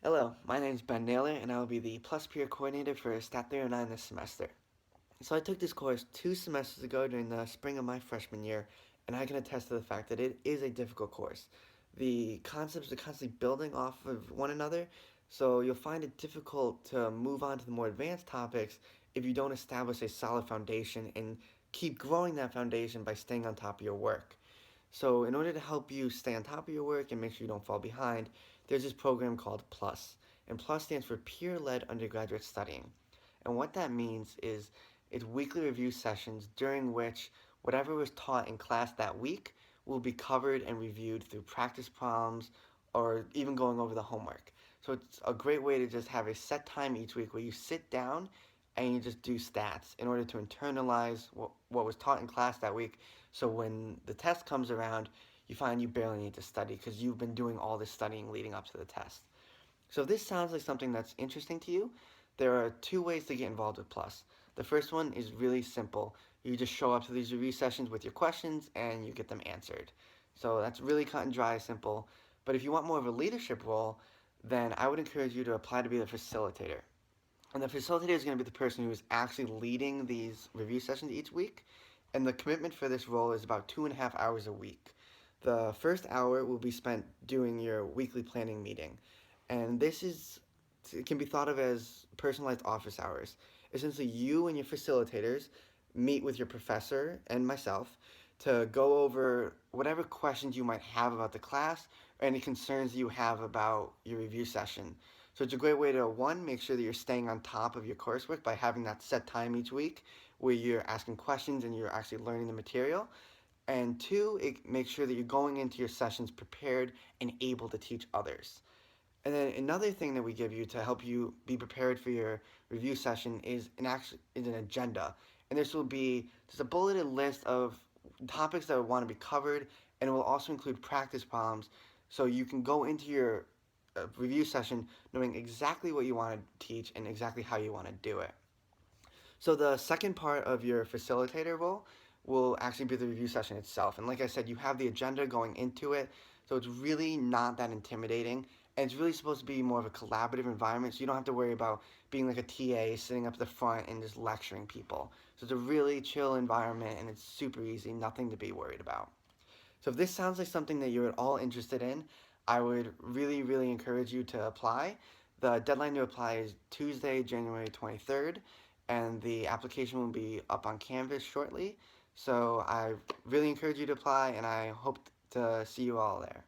Hello, my name is Ben Naylor, and I will be the Plus Peer Coordinator for Stat 309 this semester. So I took this course 2 semesters ago during the spring of my freshman year, and I can attest to the fact that it is a difficult course. The concepts are constantly building off of one another, so you'll find it difficult to move on to the more advanced topics if you don't establish a solid foundation and keep growing that foundation by staying on top of your work. So, in order to help you stay on top of your work and make sure you don't fall behind, there's this program called PLUS. And PLUS stands for Peer Led Undergraduate Studying. And what that means is it's weekly review sessions during which whatever was taught in class that week will be covered and reviewed through practice problems or even going over the homework. So, it's a great way to just have a set time each week where you sit down and you just do stats in order to internalize what was taught in class that week. So when the test comes around, you find you barely need to study because you've been doing all this studying leading up to the test. So if this sounds like something that's interesting to you, there are 2 ways to get involved with Plus. The first one is really simple. You just show up to these review sessions with your questions and you get them answered. So that's really cut and dry, simple. But if you want more of a leadership role, then I would encourage you to apply to be the facilitator. And the facilitator is going to be the person who is actually leading these review sessions each week. And the commitment for this role is about 2.5 hours a week. The first hour will be spent doing your weekly planning meeting. And it can be thought of as personalized office hours. Essentially, you and your facilitators meet with your professor and myself to go over whatever questions you might have about the class or any concerns you have about your review session. So it's a great way to, one, make sure that you're staying on top of your coursework by having that set time each week where you're asking questions and you're actually learning the material. And two, it makes sure that you're going into your sessions prepared and able to teach others. And then another thing that we give you to help you be prepared for your review session is an agenda. And this will be just a bulleted list of topics that would want to be covered, and it will also include practice problems so you can go into your review session knowing exactly what you want to teach and exactly how you want to do it. So the second part of your facilitator role will actually be the review session itself. And like I said, you have the agenda going into it, so it's really not that intimidating. And it's really supposed to be more of a collaborative environment, so you don't have to worry about being like a TA sitting up at the front and just lecturing people. So it's a really chill environment and it's super easy, nothing to be worried about. So if this sounds like something that you're at all interested in, I would really, really encourage you to apply. The deadline to apply is Tuesday, January 23rd, and the application will be up on Canvas shortly. So I really encourage you to apply, and I hope to see you all there.